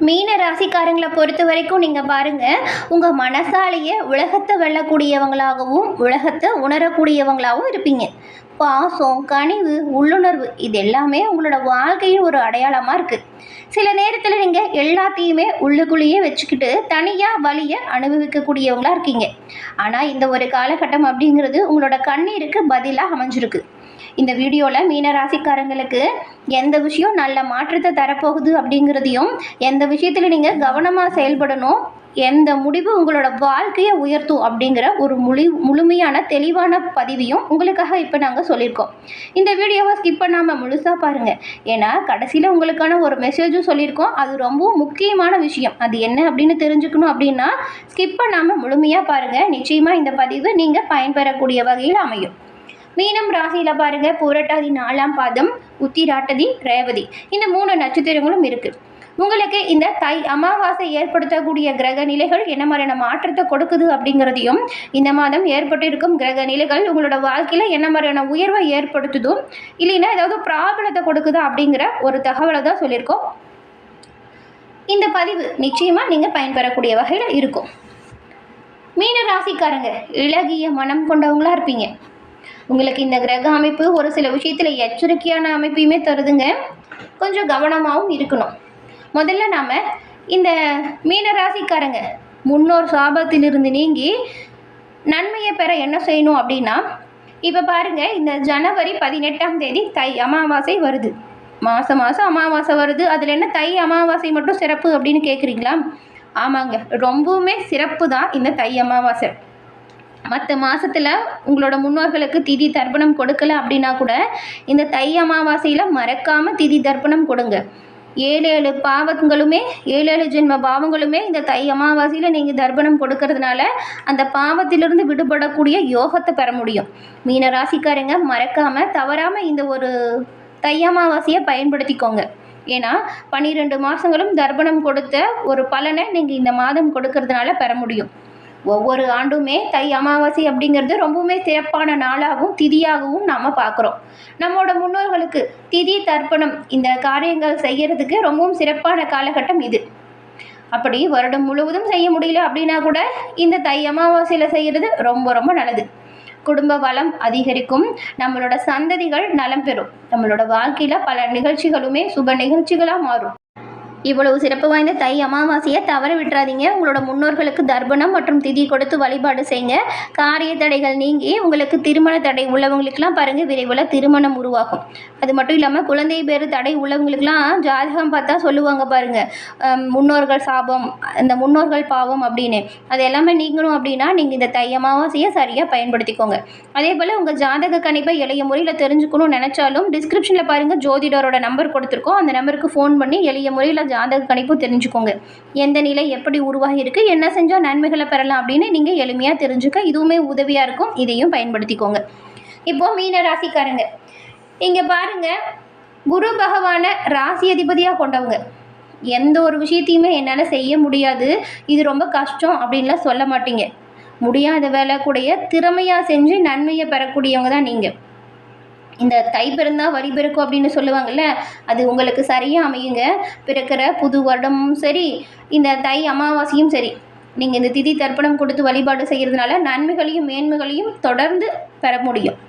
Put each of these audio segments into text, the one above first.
மீன ராசிக்காரங்களை பொறுத்த வரைக்கும் நீங்கள் பாருங்கள், உங்கள் மனசாலேயே உலகத்தை வெல்லக்கூடியவங்களாகவும் உலகத்தை உணரக்கூடியவங்களாகவும் இருப்பீங்க. பாசம், கனிவு, உள்ளுணர்வு இது எல்லாமே உங்களோட வாழ்க்கையின் ஒரு அடையாளமாக இருக்குது. சில நேரத்தில் நீங்கள் எல்லாத்தையுமே உள்ளுக்குள்ளேயே வச்சுக்கிட்டு தனியாக வலியை அனுபவிக்கக்கூடியவங்களா இருக்கீங்க. ஆனால் இந்த ஒரு காலகட்டம் அப்படிங்கிறது உங்களோட கண்ணீருக்கு பதிலாக அமைஞ்சிருக்கு. இந்த வீடியோவில் மீன ராசிக்காரங்களுக்கு எந்த விஷயம் நல்ல மாற்றத்தை தரப்போகுது அப்படிங்கிறதையும், எந்த விஷயத்தில் நீங்கள் கவனமாக செயல்படணும், எந்த முடிவு உங்களோட வாழ்க்கையை உயர்த்தும் அப்படிங்கிற ஒரு முழுமையான தெளிவான பதிவையும் உங்களுக்காக இப்போ நாங்கள் சொல்லியிருக்கோம். இந்த வீடியோவை ஸ்கிப் பண்ணாமல் முழுசாக பாருங்கள். ஏன்னா கடைசியில் உங்களுக்கான ஒரு மெசேஜும் சொல்லியிருக்கோம். அது ரொம்பவும் முக்கியமான விஷயம். அது என்ன அப்படின்னு தெரிஞ்சுக்கணும் அப்படின்னா ஸ்கிப் பண்ணாமல் முழுமையாக பாருங்கள். நிச்சயமாக இந்த பதிவு நீங்கள் பயன்பெறக்கூடிய வகையில் அமையும். மீனம் ராசியில் பாருங்க, பூரட்டாதி 4ஆம் பாதம், உத்திராட்டதி, ரேவதி இந்த 3 நட்சத்திரங்களும் இருக்குது. உங்களுக்கு இந்த தை அமாவாசை ஏற்படுத்தக்கூடிய கிரக நிலைகள் என்ன மாதிரியான மாற்றத்தை கொடுக்குது அப்படிங்கிறதையும், இந்த மாதம் ஏற்பட்டு இருக்கும் கிரக நிலைகள் உங்களோட வாழ்க்கையில் என்ன மாதிரியான உயர்வை ஏற்படுத்துதும் இல்லைன்னா ஏதாவது ப்ராப்ளத்தை கொடுக்குதா அப்படிங்கிற ஒரு தகவலை தான் சொல்லியிருக்கோம். இந்த பதிவு நிச்சயமாக நீங்கள் பயன்பெறக்கூடிய வகையில் இருக்கும். மீன ராசிக்காரங்க இளகிய மனம் கொண்டவங்களா இருப்பீங்க. உங்களுக்கு இந்த கிரக அமைப்பு ஒரு சில விஷயத்தில் எச்சரிக்கையான அமைப்பையுமே தருதுங்க. கொஞ்சம் கவனமாகவும் இருக்கணும். முதல்ல நாம் இந்த மீனராசிக்காரங்க முன்னோர் சாபத்திலிருந்து நீங்கி நன்மையை பெற என்ன செய்யணும் அப்படின்னா, இப்போ பாருங்கள், இந்த ஜனவரி 18ஆம் தேதி தை அமாவாசை வருது. மாதம் அமாவாசை வருது. அதில் என்ன தை அமாவாசை மட்டும் சிறப்பு அப்படின்னு கேட்குறீங்களா? ஆமாங்க, ரொம்பவுமே சிறப்பு தான் இந்த தை அமாவாசை. மற்ற மாதத்தில் உங்களோட முன்னோர்களுக்கு திதி தர்ப்பணம் கொடுக்கல அப்படின்னா கூட இந்த தை அமாவாசையில் மறக்காமல் திதி தர்ப்பணம் கொடுங்க. 7 பாவங்களுமே 7 ஜென்ம பாவங்களுமே இந்த தை அமாவாசையில் நீங்கள் தர்ப்பணம் கொடுக்கறதுனால அந்த பாவத்திலிருந்து விடுபடக்கூடிய யோகத்தை பெற முடியும். மீன ராசிக்காரங்க மறக்காமல் தவறாமல் இந்த ஒரு தை அமாவாசையை பயன்படுத்திக்கோங்க. ஏன்னா 12 மாதங்களும் தர்ப்பணம் கொடுத்த ஒரு பலனை நீங்கள் இந்த மாதம் கொடுக்கறதுனால பெற முடியும். ஒவ்வொரு ஆண்டுமே தை அமாவாசை அப்படிங்கிறது ரொம்பவுமே சிறப்பான நாளாகவும் திதியாகவும் நாம் பார்க்குறோம். நம்மளோட முன்னோர்களுக்கு திதி தர்ப்பணம் இந்த காரியங்கள் செய்கிறதுக்கு ரொம்பவும் சிறப்பான காலகட்டம் இது. அப்படி வருடம் முழுவதும் செய்ய முடியல அப்படின்னா கூட இந்த தை அமாவாசையில் செய்கிறது ரொம்ப ரொம்ப நல்லது. குடும்ப வளம் அதிகரிக்கும். நம்மளோட சந்ததிகள் நலம் பெறும். நம்மளோட வாழ்க்கையில் பல நிகழ்ச்சிகளுமே சுப நிகழ்ச்சிகளாக மாறும். இவ்வளவு சிறப்பு வாய்ந்த தை அமாவாசையை தவற விட்டுறாதீங்க. உங்களோட முன்னோர்களுக்கு தர்ப்பணம் மற்றும் திதி கொடுத்து வழிபாடு செய்யுங்க. காரிய தடைகள் நீங்கி உங்களுக்கு திருமண தடை உள்ளவங்களுக்கெல்லாம் பாருங்கள், விரைவில் திருமணம் உருவாகும். அது மட்டும் இல்லாமல் குழந்தை பேர் தடை உள்ளவங்களுக்கெல்லாம் ஜாதகம் பார்த்தா சொல்லுவாங்க பாருங்கள், முன்னோர்கள் சாபம், இந்த முன்னோர்கள் பாவம் அப்படின்னு. அது எல்லாமே நீங்களும் அப்படின்னா நீங்கள் இந்த தை அமாவாசையை சரியாக பயன்படுத்திக்கோங்க. அதே போல் உங்கள் ஜாதக கணிப்பை எளிய முறையில் தெரிஞ்சுக்கணும்னு நினச்சாலும் டிஸ்கிரிப்ஷனில் பாருங்கள், ஜோதிடரோட நம்பர் கொடுத்துருக்கோம். அந்த நம்பருக்கு ஃபோன் பண்ணி எளிய முறையில் ஜாதக கணிப்பு தெரிஞ்சுக்கோங்க. எந்த நிலை எப்படி உருவாகி இருக்கு, என்ன செஞ்சால் நன்மைகளை பெறலாம் அப்படின்னு நீங்கள் எளிமையாக தெரிஞ்சுக்க இதுவுமே உதவியாக இருக்கும். இதையும் பயன்படுத்திக்கோங்க. இப்போது மீன ராசிக்காரங்க இங்கே பாருங்கள், குரு பகவான ராசி அதிபதியாக கொண்டவங்க. எந்த ஒரு விஷயத்தையுமே என்னால் செய்ய முடியாது, இது ரொம்ப கஷ்டம் அப்படின்லாம் சொல்ல மாட்டீங்க. முடியாத வேலை கூடைய திறமையாக செஞ்சு நன்மையை பெறக்கூடியவங்க தான் நீங்கள். இந்த தை பிறந்தா வரி பிறக்கும் அப்படின்னு சொல்லுவாங்கள்ல, அது உங்களுக்கு சரியாக அமையுங்க. பிறக்கிற புது வருடமும் சரி, இந்த தை அமாவாசையும் சரி, நீங்கள் இந்த திதி தர்ப்பணம் கொடுத்து வழிபாடு செய்கிறதுனால நன்மைகளையும் மேன்மைகளையும் தொடர்ந்து பெற முடியும்.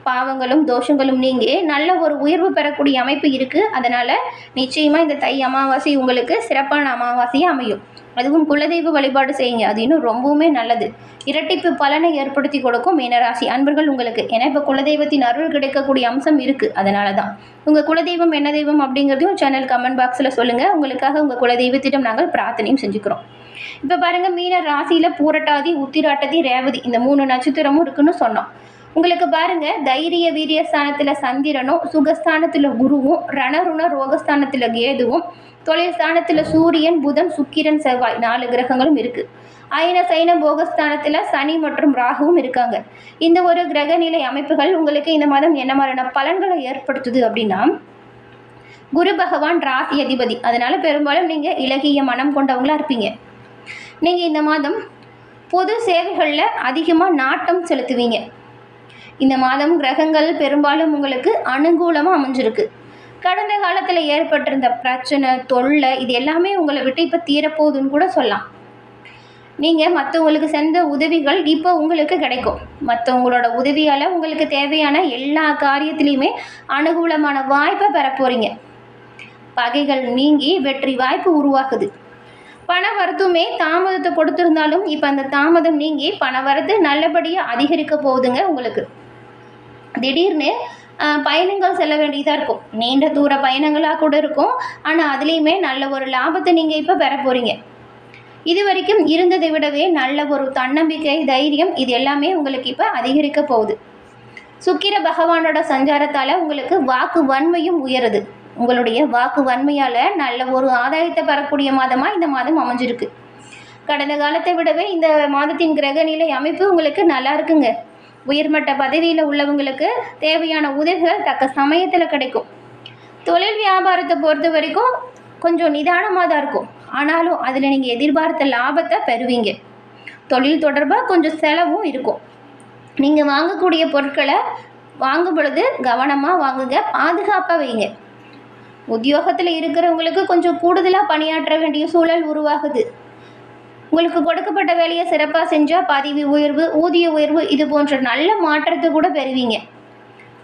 பாவங்களும் தோஷங்களும் நீங்கி நல்ல ஒரு உயர்வு பெறக்கூடிய அமைப்பு இருக்குது. அதனால் நிச்சயமாக இந்த தை அமாவாசை உங்களுக்கு சிறப்பான அமாவாசையாக அமையும். அதுவும் குலதெய்வ வழிபாடு செய்யுங்க. அது இன்னும் ரொம்பவுமே நல்லது. இரட்டிப்பு பலனை ஏற்படுத்தி கொடுக்கும் மீனராசி அன்பர்கள் உங்களுக்கு. ஏன்னா இப்போ குலதெய்வத்தின் அருள் கிடைக்கக்கூடிய அம்சம் இருக்குது. அதனால தான் உங்கள் குலதெய்வம் என்ன தெய்வம் அப்படிங்கிறதையும் சேனல் கமெண்ட் பாக்ஸில் சொல்லுங்கள். உங்களுக்காக உங்கள் குலதெய்வத்திடம் நாங்கள் பிரார்த்தனையும் செஞ்சுக்கிறோம். இப்போ பாருங்கள், மீன ராசியில் பூரட்டாதி, உத்திராட்டதி, ரேவதி இந்த 3 நட்சத்திரமும் இருக்குன்னு சொன்னோம். உங்களுக்கு பாருங்கள், தைரிய வீரிய ஸ்தானத்தில் சந்திரனும், சுகஸ்தானத்தில் குருவும், ரணருண ரோகஸ்தானத்தில் கேதுவும், தொழில் ஸ்தானத்தில் சூரியன், புதன், சுக்கிரன், செவ்வாய் 4 கிரகங்களும் இருக்குது. அயன சைன போகஸ்தானத்தில் சனி மற்றும் ராகுவும் இருக்காங்க. இந்த ஒரு கிரக நிலை அமைப்புகள் உங்களுக்கு இந்த மாதம் என்ன மாதிரியான பலன்களை ஏற்படுத்துது அப்படின்னா, குரு பகவான் ராசி அதிபதி. அதனால் பெரும்பாலும் நீங்கள் இலகிய மனம் கொண்டவங்களாக இருப்பீங்க. நீங்கள் இந்த மாதம் பொது சேவைகளில் அதிகமாக நாட்டம் செலுத்துவீங்க. இந்த மாதம் கிரகங்கள் பெரும்பாலும் உங்களுக்கு அனுகூலமாக அமைஞ்சிருக்கு. கடந்த காலத்தில் ஏற்பட்டிருந்த பிரச்சனை தொல்லை இது எல்லாமே உங்களை விட்டு இப்போ தீரப்போகுதுன்னு கூட சொல்லலாம். நீங்கள் மற்றவங்களுக்கு செஞ்ச உதவிகள் இப்போ உங்களுக்கு கிடைக்கும். மற்றவங்களோட உதவியால் உங்களுக்கு தேவையான எல்லா காரியத்திலையுமே அனுகூலமான வாய்ப்பை பெற போகிறீங்க. பகைகள் நீங்கி வெற்றி வாய்ப்பு உருவாக்குது. பண வரத்துமே தாமதத்தை கொடுத்துருந்தாலும் இப்போ அந்த தாமதம் நீங்கி பண வரத்து நல்லபடியாக அதிகரிக்க போகுதுங்க. உங்களுக்கு திடீர்னு பயணங்கள் செல்ல வேண்டியதாக இருக்கும். நீண்ட தூர பயணங்களாக கூட இருக்கும். ஆனால் அதுலேயுமே நல்ல ஒரு லாபத்தை நீங்கள் இப்போ பெற போகிறீங்க. இது வரைக்கும் இருந்ததை விடவே நல்ல ஒரு தன்னம்பிக்கை, தைரியம் இது எல்லாமே உங்களுக்கு இப்போ அதிகரிக்க போகுது. சுக்கிர பகவானோட சஞ்சாரத்தால் உங்களுக்கு வாக்கு வன்மையும் உயருது. உங்களுடைய வாக்கு வன்மையால் நல்ல ஒரு ஆதாயத்தை பெறக்கூடிய மாதமாக இந்த மாதம் அமைஞ்சிருக்கு. கடந்த காலத்தை விடவே இந்த மாதத்தின் கிரகநிலை அமைப்பு உங்களுக்கு நல்லா இருக்குங்க. உயர்மட்ட பதவியில் உள்ளவங்களுக்கு தேவையான உதவிகள் தக்க சமயத்தில் கிடைக்கும். தொழில் வியாபாரத்தை பொறுத்த வரைக்கும் கொஞ்சம் நிதானமாக தான் இருக்கும். ஆனாலும் அதில் நீங்கள் எதிர்பார்த்த லாபத்தை பெறுவீங்க. தொழில் தொடர்பாக கொஞ்சம் செலவும் இருக்கும். நீங்கள் வாங்கக்கூடிய பொருட்களை வாங்கும் பொழுது கவனமாக வாங்குங்க, பாதுகாப்பாக வைங்க. உத்தியோகத்தில் இருக்கிறவங்களுக்கு கொஞ்சம் கூடுதலாக பணியாற்ற வேண்டிய சூழல் உருவாகுது. உங்களுக்கு கொடுக்கப்பட்ட வேலையை சிறப்பாக செஞ்சால் பதவி உயர்வு, ஊதிய உயர்வு இது போன்ற நல்ல மாற்றத்தை கூட பெறுவீங்க.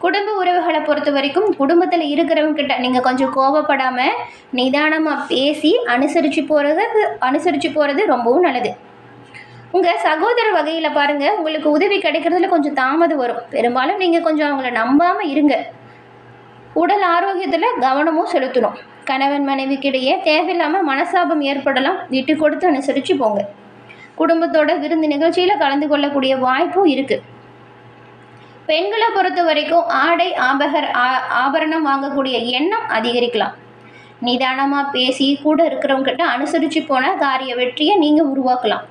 குடும்ப உறவுகளை பொறுத்த வரைக்கும் குடும்பத்தில் இருக்கிறவங்க கிட்ட நீங்கள் கொஞ்சம் கோபப்படாமல் நிதானமாக பேசி அனுசரித்து போகிறது ரொம்பவும் நல்லது. உங்கள் சகோதர வகையில் பாருங்கள், உங்களுக்கு உதவி கிடைக்கிறதுல கொஞ்சம் தாமதம் வரும். பெரும்பாலும் நீங்கள் கொஞ்சம் அவங்கள நம்பாமல் இருங்க. உடல் ஆரோக்கியத்தில் கவனமும் செலுத்தணும். கணவன் மனைவிக்கிடையே தேவையில்லாமல் மனசாபம் ஏற்படலாம். விட்டு கொடுத்து அனுசரித்து போங்க. குடும்பத்தோட விருந்து நிகழ்ச்சியில் கலந்து கொள்ளக்கூடிய வாய்ப்பும் இருக்குது. பெண்களை பொறுத்த வரைக்கும் ஆடை ஆபரணம் வாங்கக்கூடிய எண்ணம் அதிகரிக்கலாம். நிதானமாக பேசி கூட இருக்கிறவங்ககிட்ட அனுசரித்து போன காரிய வெற்றியை நீங்கள் உருவாக்கலாம்.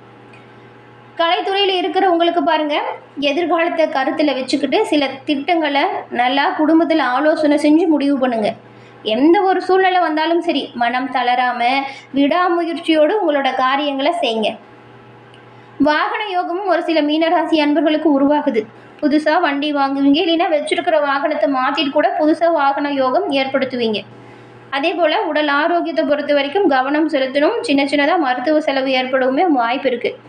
கலைத்துறையில் இருக்கிறவங்களுக்கு பாருங்கள், எதிர்காலத்தை கருத்தில் வச்சுக்கிட்டு சில திட்டங்களை நல்லா குடும்பத்தில் ஆலோசனை செஞ்சு முடிவு பண்ணுங்கள். எந்த ஒரு சூழ்நிலை வந்தாலும் சரி மனம் தளராமல் விடாமுயற்சியோடு உங்களோட காரியங்களை செய்யுங்க. வாகன யோகமும் ஒரு சில மீனராசி அன்பர்களுக்கு உருவாகுது. புதுசாக வண்டி வாங்குவீங்க, இல்லைன்னா வச்சுருக்கிற வாகனத்தை மாற்றிட்டு கூட புதுசாக வாகன யோகம் ஏற்படுத்துவீங்க. அதே போல் உடல் ஆரோக்கியத்தை பொறுத்த வரைக்கும் கவனம் செலுத்தணும். சின்னதாக மருத்துவ செலவு ஏற்படவுமே வாய்ப்பு இருக்குது.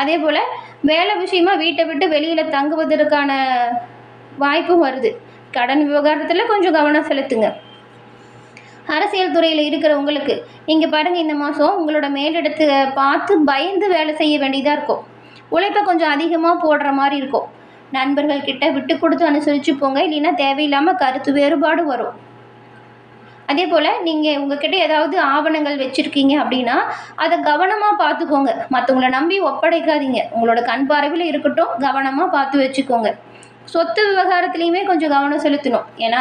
அதே போல் வேலை விஷயமா வீட்டை விட்டு வெளியில் தங்குவதற்கான வாய்ப்பும் வருது. கடன் விவகாரத்தில் கொஞ்சம் கவனம் செலுத்துங்க. அரசியல் துறையில் இருக்கிறவங்களுக்கு நீங்கள் பாருங்கள், இந்த மாதம் உங்களோட மேலிடத்தை பார்த்து பயந்து வேலை செய்ய வேண்டியதாக இருக்கும். உழைப்பை கொஞ்சம் அதிகமாக போடுற மாதிரி இருக்கும். நண்பர்கள் கிட்ட விட்டு கொடுத்து அனுசரித்து போங்க, இல்லைன்னா தேவையில்லாமல் கருத்து வேறுபாடு வரும். அதே போல் நீங்கள் உங்ககிட்ட ஏதாவது ஆவணங்கள் வச்சுருக்கீங்க அப்படின்னா அதை கவனமாக பார்த்துக்கோங்க. மற்றவங்கள நம்பி ஒப்படைக்காதீங்க. உங்களோட கண் பார்வையில் இருக்கட்டும், கவனமாக பார்த்து வச்சுக்கோங்க. சொத்து விவகாரத்துலேயுமே கொஞ்சம் கவனம் செலுத்தணும். ஏன்னா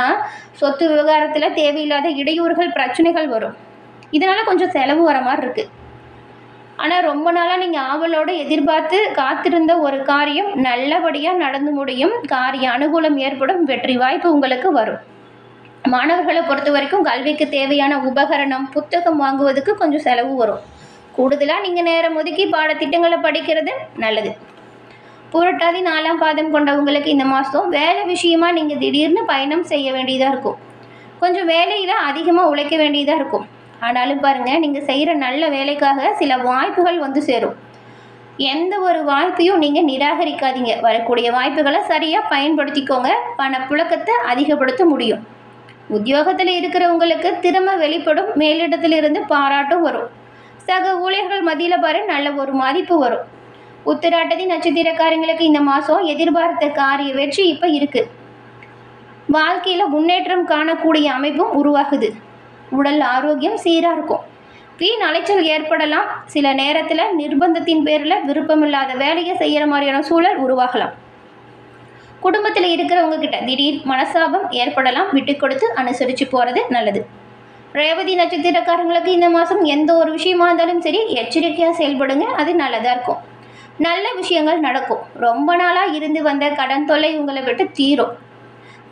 சொத்து விவகாரத்தில் தேவையில்லாத இடையூறுகள், பிரச்சனைகள் வரும். இதனால் கொஞ்சம் செலவு வர மாதிரி இருக்குது. ஆனால் ரொம்ப நாளாக நீங்கள் ஆவலோடு எதிர்பார்த்து காத்திருந்த ஒரு காரியம் நல்லபடியாக நடந்து முடியும். காரிய அனுகூலம் ஏற்படும். வெற்றி வாய்ப்பு உங்களுக்கு வரும். மாணவர்களை பொறுத்த வரைக்கும் கல்விக்கு தேவையான உபகரணம், புத்தகம் வாங்குவதுக்கு கொஞ்சம் செலவு வரும். கூடுதலாக நீங்கள் நேரம் ஒதுக்கி பாடத்திட்டங்களை படிக்கிறது நல்லது. புரட்டாதி 4ஆம் பாதம் கொண்டவங்களுக்கு இந்த மாதம் வேலை விஷயமா நீங்கள் திடீர்னு பயணம் செய்ய வேண்டியதாக இருக்கும். கொஞ்சம் வேலையில் அதிகமாக உழைக்க வேண்டியதாக இருக்கும். ஆனாலும் பாருங்கள், நீங்கள் செய்கிற நல்ல வேலைக்காக சில வாய்ப்புகள் வந்து சேரும். எந்த ஒரு வாய்ப்பையும் நீங்கள் நிராகரிக்காதீங்க. வரக்கூடிய வாய்ப்புகளை சரியாக பயன்படுத்திக்கோங்க. பணப்புழக்கத்தை அதிகப்படுத்த முடியும். உத்தியோகத்தில் இருக்கிறவங்களுக்கு திறமை வெளிப்படும். மேலிடத்திலிருந்து பாராட்டும் வரும். சக ஊழியர்கள் மத்தியில் நல்ல ஒரு மதிப்பு வரும். உத்திராட்டதி நட்சத்திரக்காரங்களுக்கு இந்த மாதம் எதிர்பார்த்த காரிய வெற்றி இப்போ இருக்குது. வாழ்க்கையில் முன்னேற்றம் காணக்கூடிய அமைப்பும் உருவாகுது. உடல் ஆரோக்கியம் சீராக இருக்கும். வீண் அலைச்சல் ஏற்படலாம். சில நேரத்தில் நிர்பந்தத்தின் பேரில் விருப்பமில்லாத வேலையை செய்கிற மாதிரியான சூழல் உருவாகலாம். குடும்பத்தில் இருக்கிறவங்க கிட்ட திடீர் மனசாபம் ஏற்படலாம். விட்டு கொடுத்து அனுசரித்து போகிறது நல்லது. ரேவதி நட்சத்திரக்காரங்களுக்கு இந்த மாதம் எந்த ஒரு விஷயமா இருந்தாலும் சரி எச்சரிக்கையாக செயல்படுங்க. அது நல்லதாக இருக்கும். நல்ல விஷயங்கள் நடக்கும். ரொம்ப நாளாக இருந்து வந்த கடன் தொல்லை உங்களை விட்டு தீரும்.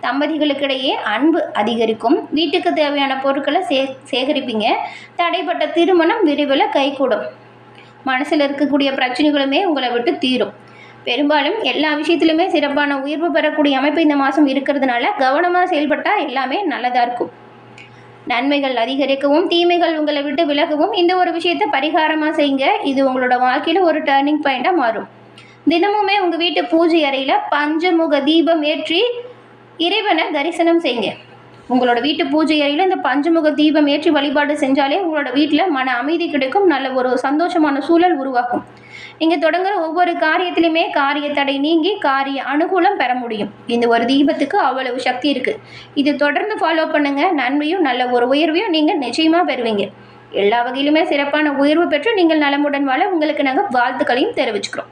தம்பதிகளுக்கிடையே அன்பு அதிகரிக்கும். வீட்டுக்கு தேவையான பொருட்களை சேகரிப்பீங்க. தடைப்பட்ட திருமணம் விரைவில் கைகூடும். மனசில் இருக்கக்கூடிய பிரச்சனைகளுமே உங்களை விட்டு தீரும். பெரும்பாலும் எல்லா விஷயத்திலுமே சிறப்பான உயர்வு பெறக்கூடிய அமைப்பு இந்த மாதம் இருக்கிறதுனால கவனமாக செயல்பட்டால் எல்லாமே நல்லதாக இருக்கும். நன்மைகள் அதிகரிக்கவும் தீமைகள் உங்களை விட்டு விலகவும் இந்த ஒரு விஷயத்தை பரிகாரமாக செய்யுங்க. இது உங்களோட வாழ்க்கையில் ஒரு டேர்னிங் பாயிண்டாக மாறும். தினமுமே உங்கள் வீட்டு பூஜை அறையில் பஞ்சமுக தீபம் ஏற்றி இறைவனை தரிசனம் செய்யுங்க. உங்களோட வீட்டு பூஜை அறையில் இந்த பஞ்சமுக தீபம் ஏற்றி வழிபாடு செஞ்சாலே உங்களோட வீட்டில் மன அமைதி கிடைக்கும், நல்ல ஒரு சந்தோஷமான சூழல் உருவாக்கும். நீங்கள் தொடங்குற ஒவ்வொரு காரியத்திலையுமே காரிய தடை நீங்கி காரிய அனுகூலம் பெற முடியும். இந்த ஒரு தீபத்துக்கு அவ்வளவு சக்தி இருக்குது. இது தொடர்ந்து ஃபாலோ பண்ணுங்கள். நன்மையும் நல்ல ஒரு உயர்வையும் நீங்கள் நிச்சயமாக பெறுவீங்க. எல்லா வகையிலுமே சிறப்பான உயர்வு பெற்று நீங்கள் நலமுடன் வாழ உங்களுக்கு நாங்கள் வாழ்த்துக்களையும் தெரிவிச்சுக்கிறோம்.